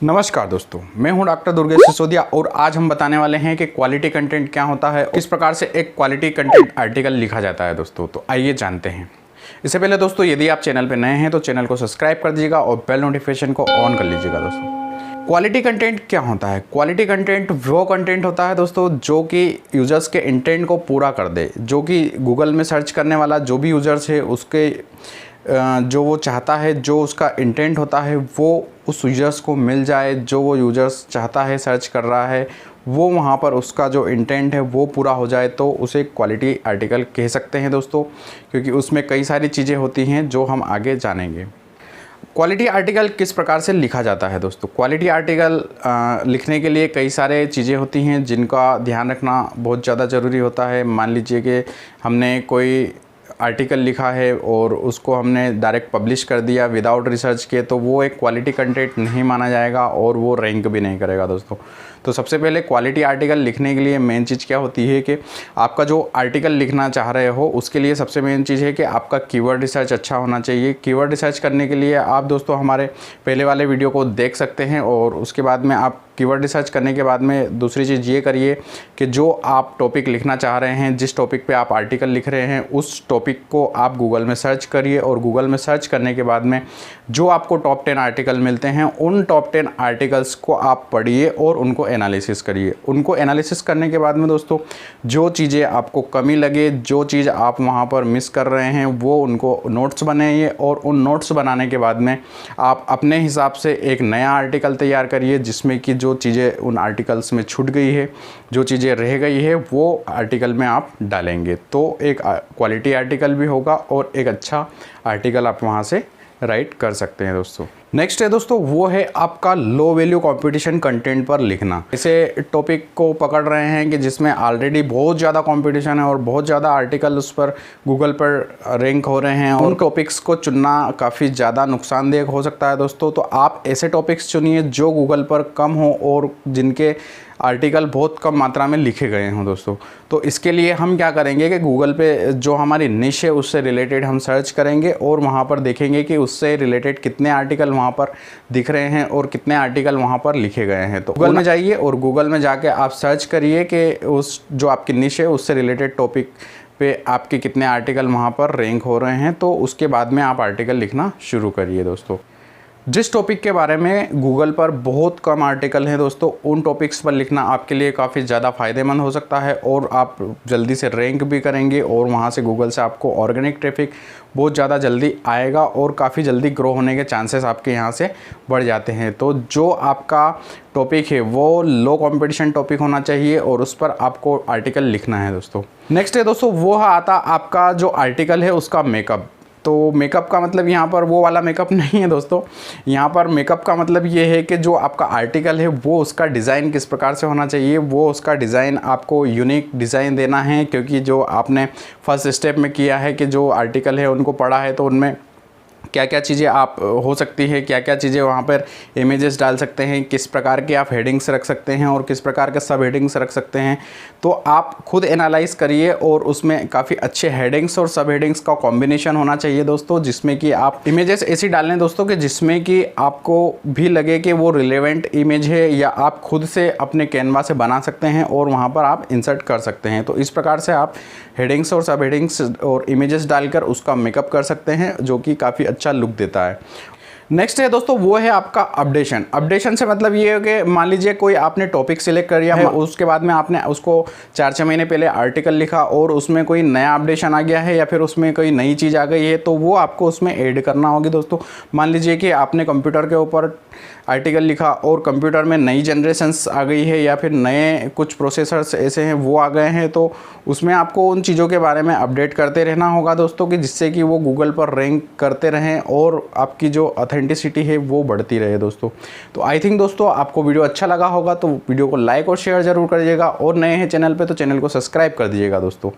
नमस्कार दोस्तों, मैं हूं डॉक्टर दुर्गेश सिसोदिया और आज हम बताने वाले हैं कि क्वालिटी कंटेंट क्या होता है, किस प्रकार से एक क्वालिटी कंटेंट आर्टिकल लिखा जाता है दोस्तों। तो आइए जानते हैं। इससे पहले दोस्तों, यदि आप चैनल पर नए हैं तो चैनल को सब्सक्राइब कर दीजिएगा और बेल नोटिफिकेशन को ऑन कर लीजिएगा दोस्तों। क्वालिटी कंटेंट क्या होता है? क्वालिटी कंटेंट वो कंटेंट होता है दोस्तों जो कि यूजर्स के इंटेंट को पूरा कर दे, जो कि गूगल में सर्च करने वाला जो भी यूजर्स है उसके जो वो चाहता है, जो उसका इंटेंट होता है वो उस यूजर्स को मिल जाए। जो वो यूजर्स चाहता है, सर्च कर रहा है, वो वहाँ पर उसका जो इंटेंट है वो पूरा हो जाए, तो उसे क्वालिटी आर्टिकल कह सकते हैं दोस्तों, क्योंकि उसमें कई सारी चीज़ें होती हैं जो हम आगे जानेंगे। क्वालिटी आर्टिकल किस प्रकार से लिखा जाता है दोस्तों? क्वालिटी आर्टिकल लिखने के लिए कई सारे चीज़ें होती हैं जिनका ध्यान रखना बहुत ज़्यादा ज़रूरी होता है। मान लीजिए कि हमने कोई आर्टिकल लिखा है और उसको हमने डायरेक्ट पब्लिश कर दिया विदाउट रिसर्च के, तो वो एक क्वालिटी कंटेंट नहीं माना जाएगा और वो रैंक भी नहीं करेगा दोस्तों। तो सबसे पहले क्वालिटी आर्टिकल लिखने के लिए मेन चीज़ क्या होती है कि आपका जो आर्टिकल लिखना चाह रहे हो उसके लिए सबसे मेन चीज़ है कि आपका कीवर्ड रिसर्च अच्छा होना चाहिए। कीवर्ड रिसर्च करने के लिए आप दोस्तों हमारे पहले वाले वीडियो को देख सकते हैं और उसके बाद में आप कीवर्ड रिसर्च करने के बाद में दूसरी चीज़ ये करिए कि जो आप टॉपिक लिखना चाह रहे हैं, जिस टॉपिक पे आप आर्टिकल लिख रहे हैं, उस टॉपिक को आप गूगल में सर्च करिए और गूगल में सर्च करने के बाद में जो आपको टॉप 10 आर्टिकल मिलते हैं उन टॉप 10 आर्टिकल्स को आप पढ़िए और उनको एनालिसिस करिए। उनको एनालिसिस करने के बाद में दोस्तों जो चीज़ें आपको कमी लगे, जो चीज़ आप वहाँ पर मिस कर रहे हैं, वो उनको नोट्स बनाइए और उन नोट्स बनाने के बाद में आप अपने हिसाब से एक नया आर्टिकल तैयार करिए जिसमें कि जो चीज़ें उन आर्टिकल्स में छूट गई है, जो चीज़ें रह गई है, वो आर्टिकल में आप डालेंगे, तो एक क्वालिटी आर्टिकल भी होगा और एक अच्छा आर्टिकल आप वहाँ से राइट कर सकते हैं दोस्तों। नेक्स्ट है दोस्तों, वो है आपका लो वैल्यू कंपटीशन कंटेंट पर लिखना। ऐसे टॉपिक को पकड़ रहे हैं कि जिसमें ऑलरेडी बहुत ज़्यादा कंपटीशन है और बहुत ज़्यादा आर्टिकल उस पर गूगल पर रैंक हो रहे हैं, उन टॉपिक्स को चुनना काफ़ी ज़्यादा नुकसानदेह हो सकता है दोस्तों। तो आप ऐसे टॉपिक्स चुनिए जो गूगल पर कम हो और जिनके आर्टिकल बहुत कम मात्रा में लिखे गए हों दोस्तों। तो इसके लिए हम क्या करेंगे कि गूगल पे जो हमारी निश है उससे रिलेटेड हम सर्च करेंगे और वहाँ पर देखेंगे कि उससे रिलेटेड कितने आर्टिकल वहाँ पर दिख रहे हैं और कितने आर्टिकल वहाँ पर लिखे गए हैं। तो गूगल में जाइए और गूगल में जाके आप सर्च करिए कि उस जो आपकी निश है उससे रिलेटेड टॉपिक पे आपके कितने आर्टिकल वहाँ पर रैंक हो रहे हैं। तो उसके बाद में आप आर्टिकल लिखना शुरू करिए दोस्तों। जिस टॉपिक के बारे में गूगल पर बहुत कम आर्टिकल हैं दोस्तों, उन टॉपिक्स पर लिखना आपके लिए काफ़ी ज़्यादा फ़ायदेमंद हो सकता है और आप जल्दी से रैंक भी करेंगे और वहाँ से गूगल से आपको ऑर्गेनिक ट्रैफिक बहुत ज़्यादा जल्दी आएगा और काफ़ी जल्दी ग्रो होने के चांसेस आपके यहाँ से बढ़ जाते हैं। तो जो आपका टॉपिक है वो लो कंपटीशन टॉपिक होना चाहिए और उस पर आपको आर्टिकल लिखना है दोस्तों। नेक्स्ट है दोस्तों, वो आता आपका जो आर्टिकल है उसका मेकअप। तो मेकअप का मतलब यहाँ पर वो वाला मेकअप नहीं है दोस्तों। यहाँ पर मेकअप का मतलब ये है कि जो आपका आर्टिकल है वो उसका डिज़ाइन किस प्रकार से होना चाहिए, वो उसका डिज़ाइन आपको यूनिक डिज़ाइन देना है, क्योंकि जो आपने फर्स्ट स्टेप में किया है कि जो आर्टिकल है उनको पढ़ा है तो उनमें क्या क्या चीज़ें आप हो सकती है, क्या क्या चीज़ें वहाँ पर इमेजेस डाल सकते हैं, किस प्रकार के आप हेडिंग्स रख सकते हैं और किस प्रकार के सब हेडिंग्स रख सकते हैं। तो आप खुद एनालाइज करिए और उसमें काफ़ी अच्छे हेडिंग्स और सब हेडिंग्स का कॉम्बिनेशन होना चाहिए दोस्तों, जिसमें कि आप इमेजेस ऐसी डालें दोस्तों कि जिसमें कि आपको भी लगे कि वो रिलेवेंट इमेज है या आप खुद से अपने कैनवा से बना सकते हैं और वहाँ पर आप इंसर्ट कर सकते हैं। तो इस प्रकार से आप हेडिंग्स और सब हेडिंग्स और इमेजेस डालकर उसका मेकअप कर सकते हैं, जो कि काफ़ी अच्छा लुक देता है। नेक्स्ट है दोस्तों, वो है आपका अपडेशन। अपडेशन से मतलब ये है कि मान लीजिए कोई आपने टॉपिक सिलेक्ट कर लिया है, उसके बाद में आपने उसको 4-6 महीने पहले आर्टिकल लिखा और उसमें कोई नया अपडेशन आ गया है या फिर उसमें कोई नई चीज़ आ गई है, तो वो आपको उसमें ऐड करना होगी दोस्तों। मान लीजिए कि आपने कंप्यूटर के ऊपर आर्टिकल लिखा और कंप्यूटर में नई जनरेशन्स आ गई है या फिर नए कुछ प्रोसेसर्स ऐसे हैं वो आ गए हैं, तो उसमें आपको उन चीज़ों के बारे में अपडेट करते रहना होगा दोस्तों, कि जिससे कि वो गूगल पर रैंक करते रहें और आपकी जो ऑथेंटिसिटी है वो बढ़ती रहे दोस्तों। तो आई थिंक दोस्तों आपको वीडियो अच्छा लगा होगा, तो वीडियो को लाइक और शेयर ज़रूर करिएगा और नए हैं चैनल पे तो चैनल को सब्सक्राइब कर दीजिएगा दोस्तों।